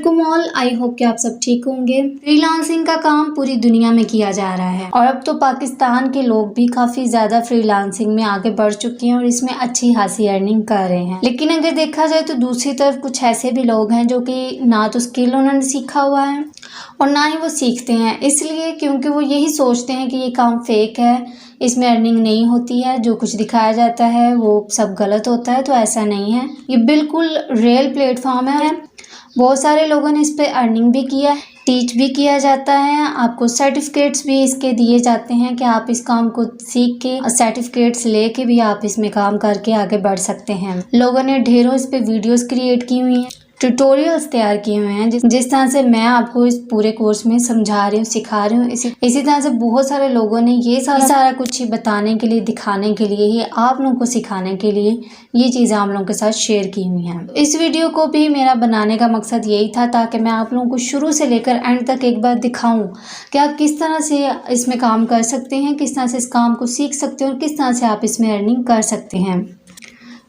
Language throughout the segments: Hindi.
वालेकुम ऑल, आई होप कि आप सब ठीक होंगे। फ्रीलांसिंग का काम पूरी दुनिया में किया जा रहा है और अब तो पाकिस्तान के लोग भी काफ़ी ज़्यादा फ्रीलांसिंग में आगे बढ़ चुके हैं और इसमें अच्छी खासी अर्निंग कर रहे हैं। लेकिन अगर देखा जाए तो दूसरी तरफ कुछ ऐसे भी लोग हैं जो कि ना तो स्किल उन्होंने सीखा हुआ है और ना ही वो सीखते हैं, इसलिए क्योंकि वो यही सोचते हैं कि ये काम फेक है, इसमें अर्निंग नहीं होती है, जो कुछ दिखाया जाता है वो सब गलत होता है। तो ऐसा नहीं है, ये बिल्कुल रियल प्लेटफॉर्म है। बहुत सारे लोगों ने इस पे अर्निंग भी किया है, टीच भी किया जाता है, आपको सर्टिफिकेट्स भी इसके दिए जाते हैं कि आप इस काम को सीख के सर्टिफिकेट्स लेके भी आप इसमें काम करके आगे बढ़ सकते हैं। लोगों ने ढेरों इस पे वीडियोस क्रिएट की हुई हैं, ट्यूटोरियल्स तैयार किए हुए हैं, जिस तरह से मैं आपको इस पूरे कोर्स में समझा रही हूँ, सिखा रही हूँ। इसी तरह से बहुत सारे लोगों ने ये सारा कुछ ही बताने के लिए, दिखाने के लिए ही, आप लोगों को सिखाने के लिए ये चीज़ें आप लोगों के साथ शेयर की हुई हैं। इस वीडियो को भी मेरा बनाने का मकसद यही था ताकि मैं आप लोगों को शुरू से लेकर एंड तक एक बार दिखाऊं कि आप किस तरह से इसमें काम कर सकते हैं, किस तरह से इस काम को सीख सकते हैं और किस तरह से आप इसमें अर्निंग कर सकते हैं।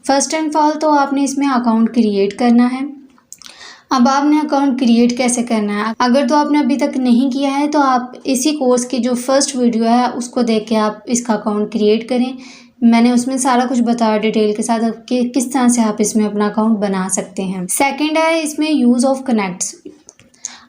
फर्स्ट एंड ऑल तो आपने इसमें अकाउंट क्रिएट करना है। अब आपने अकाउंट क्रिएट कैसे करना है, अगर तो आपने अभी तक नहीं किया है तो आप इसी कोर्स की जो फर्स्ट वीडियो है उसको देख के आप इसका अकाउंट क्रिएट करें। मैंने उसमें सारा कुछ बताया डिटेल के साथ कि किस तरह से आप इसमें अपना अकाउंट बना सकते हैं। सेकंड है इसमें यूज़ ऑफ कनेक्ट्स।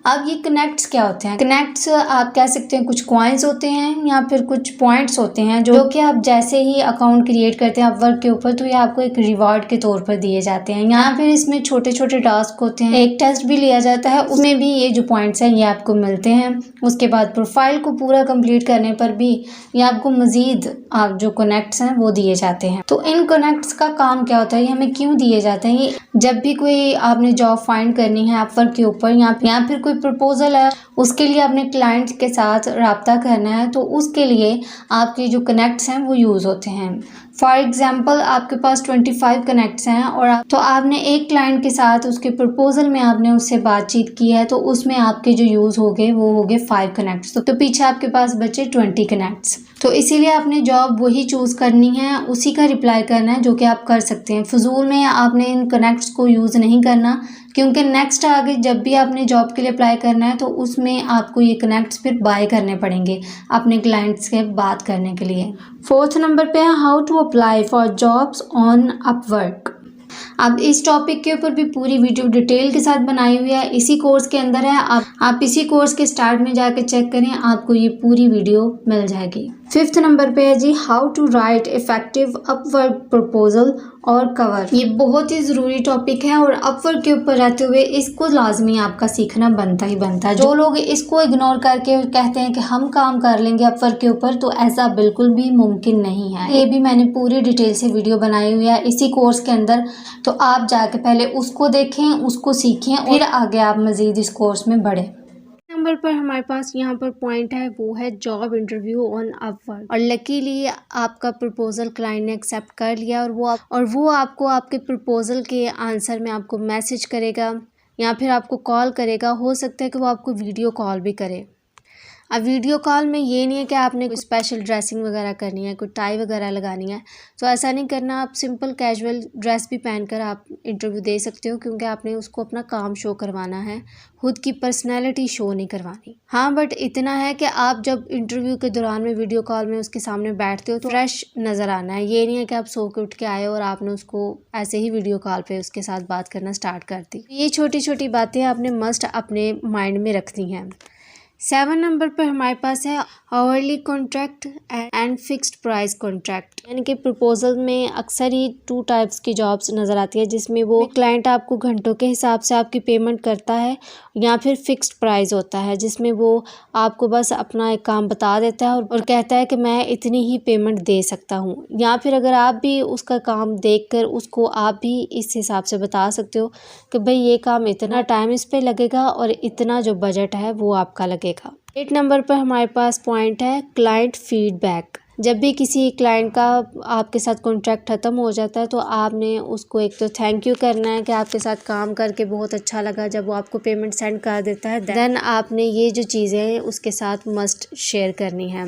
अब ये कनेक्ट्स क्या होते हैं? कनेक्ट्स आप कह सकते हैं कुछ कॉइन्स होते हैं या फिर कुछ पॉइंट्स होते हैं जो कि आप जैसे ही अकाउंट क्रिएट करते हैं अपवर्क के ऊपर तो ये आपको एक रिवार्ड के तौर पर दिए जाते हैं। यहाँ फिर इसमें छोटे छोटे टास्क होते हैं, एक टेस्ट भी लिया जाता है, उसमें भी ये जो पॉइंट्स हैं ये आपको मिलते हैं। उसके बाद प्रोफाइल को पूरा कंप्लीट करने पर भी ये आपको मजीद आप जो कनेक्ट्स हैं वो दिए जाते हैं। तो इन कनेक्ट्स का काम क्या होता है, ये हमें क्यों दिए जाते हैं? ये जब भी कोई आपने जॉब फाइंड करनी है अपवर्क के ऊपर या फिर कोई प्रपोजल है उसके लिए आपने क्लाइंट के साथ रब्ता करना है तो उसके लिए आपके जो कनेक्ट्स हैं वो यूज़ होते हैं। फॉर एग्जाम्पल आपके पास 25 कनेक्ट्स हैं और तो आपने एक क्लाइंट के साथ उसके प्रपोजल में आपने उससे बातचीत की है तो उसमें आपके जो यूज़ हो गए वो हो गए 5 कनेक्ट्स, तो पीछे आपके पास बचे 20 कनेक्ट्स। तो इसीलिए आपने जॉब वही चूज़ करनी है, उसी का रिप्लाई करना है जो कि आप कर सकते हैं। फजूल में आपने इन कनेक्ट्स को यूज़ नहीं करना क्योंकि नेक्स्ट आगे जब भी आपने जॉब के लिए अप्लाई करना है तो उसमें आपको ये कनेक्ट्स फिर बाय करने पड़ेंगे अपने क्लाइंट्स से बात करने के लिए। फोर्थ नंबर पे है how to apply for jobs on Upwork. अब इस टॉपिक के ऊपर भी पूरी वीडियो डिटेल के साथ बनाई हुई है, इसी कोर्स के अंदर है। आप इसी कोर्स के स्टार्ट में जाके चेक करें, आपको ये पूरी वीडियो मिल जाएगी। फिफ्थ नंबर पे है जी how to write effective Upwork proposal और कवर। ये बहुत ही ज़रूरी टॉपिक है और अपवर्क के ऊपर रहते हुए इसको लाजमी आपका सीखना बनता ही बनता है। जो लोग इसको इग्नोर करके कहते हैं कि हम काम कर लेंगे अपवर्क के ऊपर, तो ऐसा बिल्कुल भी मुमकिन नहीं है। ये भी मैंने पूरी डिटेल से वीडियो बनाई हुई है इसी कोर्स के अंदर, तो आप जाके पहले उसको देखें, उसको सीखें, फिर आगे आप मज़ीद इस कोर्स में बढ़ें। नंबर पर हमारे पास यहाँ पर पॉइंट है वो है जॉब इंटरव्यू ऑन अपवर्क। और लकीली आपका प्रपोजल क्लाइंट ने एक्सेप्ट कर लिया और वो आपको आपके प्रपोजल के आंसर में आपको मैसेज करेगा या फिर आपको कॉल करेगा। हो सकता है कि वो आपको वीडियो कॉल भी करे। अब वीडियो कॉल में ये नहीं है कि आपने कोई स्पेशल ड्रेसिंग वगैरह करनी है, कोई टाई वगैरह लगानी है, तो ऐसा नहीं करना। आप सिंपल कैजुअल ड्रेस भी पहनकर आप इंटरव्यू दे सकते हो क्योंकि आपने उसको अपना काम शो करवाना है, खुद की पर्सनैलिटी शो नहीं करवानी। हाँ, बट इतना है कि आप जब इंटरव्यू के दौरान में वीडियो कॉल में उसके सामने बैठते हो तो फ्रेश नज़र आना है। ये नहीं है कि आप सो के उठ के आए और आपने उसको ऐसे ही वीडियो कॉल पे उसके साथ बात करना स्टार्ट कर दी। ये छोटी छोटी बातें आपने मस्ट अपने माइंड में रखनी हैं। 7 नंबर पर हमारे पास है hourly contract and fixed price contract. यानी कि प्रपोजल में अक्सर ही 2 टाइप्स की जॉब्स नज़र आती है, जिसमें वो क्लाइंट आपको घंटों के हिसाब से आपकी पेमेंट करता है या फिर फिक्स्ड प्राइस होता है जिसमें वो आपको बस अपना एक काम बता देता है और कहता है कि मैं इतनी ही पेमेंट दे सकता हूँ। या फिर अगर आप भी उसका काम देखकर उसको आप भी इस हिसाब से बता सकते हो कि भाई ये काम इतना टाइम इस पर लगेगा और इतना जो बजट है वो आपका लगेगा। 8 नंबर पर हमारे पास पॉइंट है क्लाइंट फीडबैक। जब भी किसी क्लाइंट का आपके साथ कॉन्ट्रैक्ट ख़त्म हो जाता है तो आपने उसको एक तो थैंक यू करना है कि आपके साथ काम करके बहुत अच्छा लगा। जब वो आपको पेमेंट सेंड कर देता है देन आपने ये जो चीज़ें हैं उसके साथ मस्ट शेयर करनी है।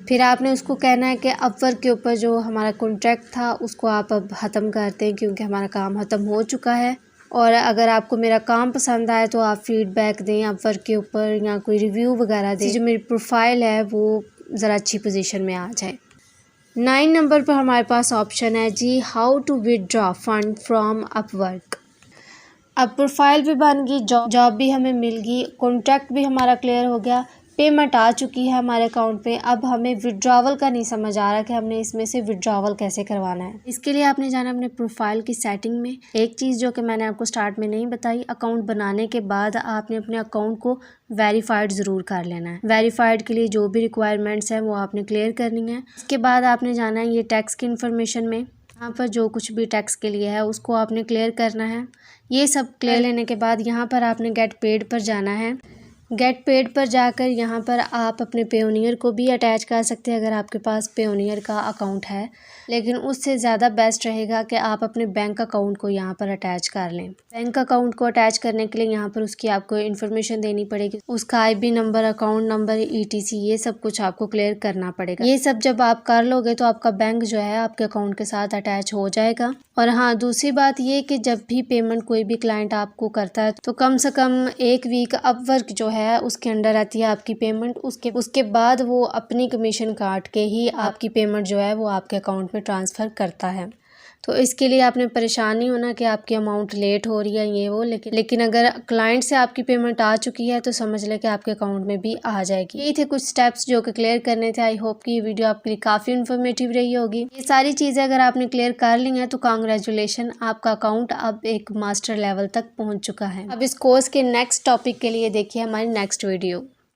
फिर आपने उसको कहना है कि अपवर्क के ऊपर जो हमारा कॉन्ट्रैक्ट था उसको आप अब ख़त्म करते हैं क्योंकि हमारा काम ख़त्म हो चुका है और अगर आपको मेरा काम पसंद आए तो आप फीडबैक दें अपवर्क के ऊपर या कोई रिव्यू वगैरह दें, जो मेरी प्रोफाइल है वो ज़रा अच्छी पोजीशन में आ जाए। 9 नंबर पर हमारे पास ऑप्शन है जी, how to withdraw fund from Upwork. अब प्रोफाइल भी बन गई, जॉब भी हमें मिल गई, कॉन्ट्रैक्ट भी हमारा क्लियर हो गया, पेमेंट आ चुकी है हमारे अकाउंट पे। अब हमें विड्रॉवल का नहीं समझ आ रहा कि हमने इसमें से विड्रॉवल कैसे करवाना है। इसके लिए आपने जाना अपने प्रोफाइल की सेटिंग में। एक चीज़ जो कि मैंने आपको स्टार्ट में नहीं बताई, अकाउंट बनाने के बाद आपने अपने अकाउंट को वेरीफाइड ज़रूर कर लेना है। वेरीफाइड के लिए जो भी रिक्वायरमेंट्स हैं वो आपने क्लियर करनी है। इसके बाद आपने जाना है ये टैक्स की इन्फॉर्मेशन में, यहाँ पर जो कुछ भी टैक्स के लिए है उसको आपने क्लियर करना है। ये सब क्लियर लेने के बाद यहाँ पर आपने गेट पेड पर जाना है। गेट पेड पर जाकर यहाँ पर आप अपने पेयोनियर को भी अटैच कर सकते हैं अगर आपके पास पेयोनियर का अकाउंट है, लेकिन उससे ज़्यादा बेस्ट रहेगा कि आप अपने बैंक अकाउंट को यहाँ पर अटैच कर लें। बैंक अकाउंट को अटैच करने के लिए यहाँ पर उसकी आपको इन्फॉर्मेशन देनी पड़ेगी, उसका IB number, account number, ETC, ये सब कुछ आपको क्लियर करना पड़ेगा। ये सब जब आप कर लोगे तो आपका बैंक जो है आपके अकाउंट के साथ अटैच हो जाएगा। और हाँ, दूसरी बात ये कि जब भी पेमेंट कोई भी क्लाइंट आपको करता है तो कम से कम 1 वीक अपवर्क जो है उसके अंडर आती है आपकी पेमेंट। उसके बाद वो अपनी कमीशन काट के ही आपकी पेमेंट जो है वो आपके अकाउंट में ट्रांसफ़र करता है। तो इसके लिए आपने परेशान नहीं होना कि आपकी अमाउंट लेट हो रही है ये वो, लेकिन अगर क्लाइंट से आपकी पेमेंट आ चुकी है तो समझ लें कि आपके अकाउंट में भी आ जाएगी। यही थे कुछ स्टेप्स जो कि क्लियर करने थे। आई होप कि ये वीडियो आपके लिए काफ़ी इन्फॉर्मेटिव रही होगी। ये सारी चीज़ें अगर आपने क्लियर कर ली हैं तो कांग्रेचुलेशन, आपका अकाउंट अब एक मास्टर लेवल तक पहुँच चुका है। अब इस कोर्स के नेक्स्ट टॉपिक के लिए देखिए हमारी नेक्स्ट वीडियो।